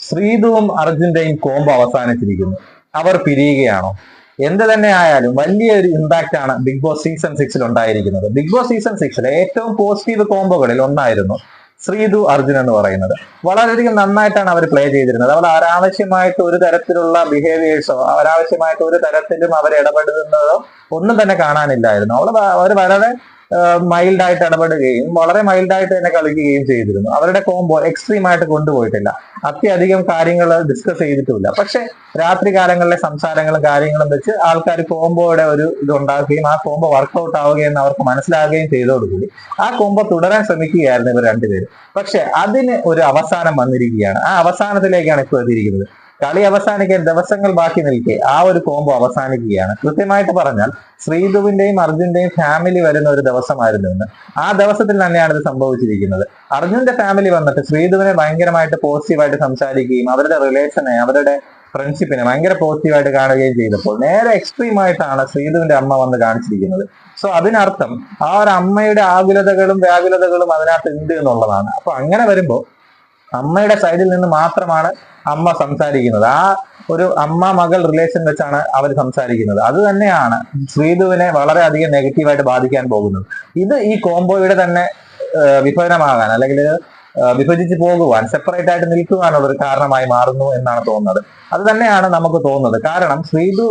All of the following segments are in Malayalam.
ശ്രീതുവും അർജുന്റെയും കോംബോ അവസാനിച്ചിരിക്കുന്നു. അവർ പിരിയുകയാണോ? എന്ത് തന്നെ ആയാലും വലിയൊരു ഇമ്പാക്റ്റ് ആണ് ബിഗ് ബോസ് സീസൺ 6 ഉണ്ടായിരിക്കുന്നത്. ബിഗ് ബോസ് സീസൺ 6 ഏറ്റവും പോസിറ്റീവ് കോംബോകളിൽ ഒന്നായിരുന്നു ശ്രീതു അർജുൻ എന്ന് പറയുന്നത്. വളരെയധികം നന്നായിട്ടാണ് അവർ പ്ലേ ചെയ്തിരുന്നത്. അവർ അനാവശ്യമായിട്ട് ഒരു തരത്തിലുള്ള ബിഹേവിയേഴ്സോ അനാവശ്യമായിട്ട് ഒരു തരത്തിലും അവർ ഇടപെടുന്നതോ ഒന്നും തന്നെ കാണാനില്ലായിരുന്നു. അവർ വളരെ മൈൽഡായിട്ട് ഇടപെടുകയും വളരെ മൈൽഡായിട്ട് തന്നെ കളിക്കുകയും ചെയ്തിരുന്നു. അവരുടെ കോംബോ എക്സ്ട്രീം ആയിട്ട് കൊണ്ടുപോയിട്ടില്ല. അത്യധികം കാര്യങ്ങൾ ഡിസ്കസ് ചെയ്തിട്ടുമില്ല. പക്ഷെ രാത്രി കാലങ്ങളിലെ സംസാരങ്ങളും കാര്യങ്ങളും വെച്ച് ആൾക്കാർ കോംബോയുടെ ഒരു ഇതുണ്ടാക്കുകയും ആ കോംബോ വർക്ക്ഔട്ട് ആവുകയെന്ന് അവർക്ക് മനസ്സിലാകുകയും ചെയ്തതോടുകൂടി ആ കോംബോ തുടരാൻ ശ്രമിക്കുകയായിരുന്നു ഇവർ രണ്ടുപേരും. പക്ഷെ അതിന് ഒരു അവസാനം വന്നിരിക്കുകയാണ്. ആ അവസാനത്തിലേക്കാണ് ഇപ്പോൾ എത്തിയിരിക്കുന്നത്. കളി അവസാനിക്കാൻ ദിവസങ്ങൾ ബാക്കി നിൽക്കെ ആ ഒരു കോംബോ അവസാനിക്കുകയാണ്. കൃത്യമായിട്ട് പറഞ്ഞാൽ ശ്രീധുവിന്റെയും അർജുന്റെയും ഫാമിലി വരുന്ന ഒരു ദിവസമായിരുന്നു ഇന്ന്. ആ ദിവസത്തിൽ തന്നെയാണ് ഇത് സംഭവിച്ചിരിക്കുന്നത്. അർജുന്റെ ഫാമിലി വന്നിട്ട് ശ്രീധുവിനെ ഭയങ്കരമായിട്ട് പോസിറ്റീവായിട്ട് സംസാരിക്കുകയും അവരുടെ റിലേഷനെ അവരുടെ ഫ്രണ്ട്ഷിപ്പിനെ ഭയങ്കര പോസിറ്റീവായിട്ട് കാണുകയും ചെയ്തപ്പോൾ നേരെ എക്സ്ട്രീം ആയിട്ടാണ് ശ്രീധുവിന്റെ അമ്മ വന്ന് കാണിച്ചിരിക്കുന്നത്. സോ അതിനർത്ഥം ആ ഒരു അമ്മയുടെ ആകുലതകളും വ്യാകുലതകളും അതിനകത്ത് ഉണ്ട് എന്നുള്ളതാണ്. അപ്പൊ അങ്ങനെ വരുമ്പോൾ അമ്മയുടെ സൈഡിൽ നിന്ന് മാത്രമാണ് അമ്മ സംസാരിക്കുന്നത്. ആ ഒരു അമ്മ മകൾ റിലേഷൻ വെച്ചാണ് അവർ സംസാരിക്കുന്നത്. അത് തന്നെയാണ് ശ്രീധുവിനെ വളരെയധികം നെഗറ്റീവായിട്ട് ബാധിക്കാൻ പോകുന്നത്. ഇത് ഈ കോംബോയുടെ തന്നെ വിഭജനമാകാൻ അല്ലെങ്കിൽ വിഭജിച്ച് പോകുവാൻ സെപ്പറേറ്റ് ആയിട്ട് നിൽക്കുവാനുള്ള ഒരു കാരണമായി മാറുന്നു എന്നാണ് തോന്നുന്നത്. അത് തന്നെയാണ് നമുക്ക് തോന്നുന്നത്. കാരണം ശ്രീധു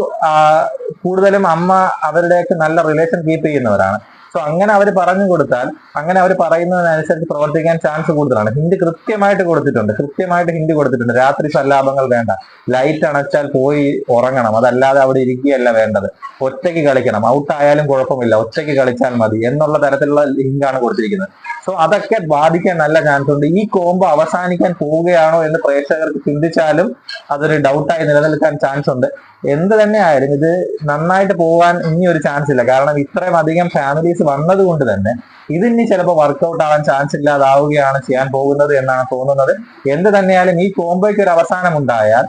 കൂടുതലും അമ്മ അവരുടെയൊക്കെ നല്ല റിലേഷൻ കീപ്പ് ചെയ്യുന്നവരാണ്. സോ അങ്ങനെ അവർ പറഞ്ഞു കൊടുത്താൽ അങ്ങനെ അവർ പറയുന്നതിനനുസരിച്ച് പ്രവർത്തിക്കാൻ ചാൻസ് കൂടുതലാണ്. ഹിന്റ് കൃത്യമായിട്ട് കൊടുത്തിട്ടുണ്ട്. രാത്രി സല്ലാപങ്ങൾ വേണ്ട, ലൈറ്റ് അണച്ചാൽ പോയി ഉറങ്ങണം, അതല്ലാതെ അവിടെ ഇരിക്കുകയല്ല വേണ്ടത്, ഒറ്റയ്ക്ക് കളിക്കണം, ഔട്ടായാലും കുഴപ്പമില്ല, ഒറ്റയ്ക്ക് കളിച്ചാൽ മതി എന്നുള്ള തരത്തിലുള്ള ലിങ്കാണ് കൊടുത്തിരിക്കുന്നത്. സോ അതൊക്കെ ബാധിക്കാൻ നല്ല ചാൻസ് ഉണ്ട്. ഈ കോംബോ അവസാനിക്കാൻ പോവുകയാണോ എന്ന് പ്രേക്ഷകർക്ക് ചിന്തിച്ചാലും അതൊരു ഡൗട്ടായി നിലനിൽക്കാൻ ചാൻസ് ഉണ്ട്. എന്ത് തന്നെ ആയാലും ഇത് നന്നായിട്ട് പോകാൻ ഇനി ഒരു ചാൻസ് ഇല്ല. കാരണം ഇത്രയും അധികം ഫാമിലീസ് വന്നത് കൊണ്ട് തന്നെ ഇതിനി ചിലപ്പോൾ വർക്ക്ഔട്ട് ആവാൻ ചാൻസ് ഇല്ലാതാവുകയാണ് ചെയ്യാൻ പോകുന്നത് എന്നാണ് തോന്നുന്നത്. എന്ത് തന്നെയായാലും ഈ കോംബോയ്ക്ക് ഒരു അവസാനം ഉണ്ടായാൽ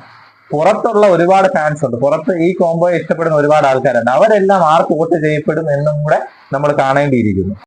പുറത്തുള്ള ഒരുപാട് ഫാൻസ് ഉണ്ട്, പുറത്ത് ഈ കോംബോയെ ഇഷ്ടപ്പെടുന്ന ഒരുപാട് ആൾക്കാരുണ്ട്. അവരെല്ലാം ആർക്ക് വോട്ട് ചെയ്യപ്പെടും എന്നും കൂടെ നമ്മൾ കാണേണ്ടിയിരിക്കുന്നു.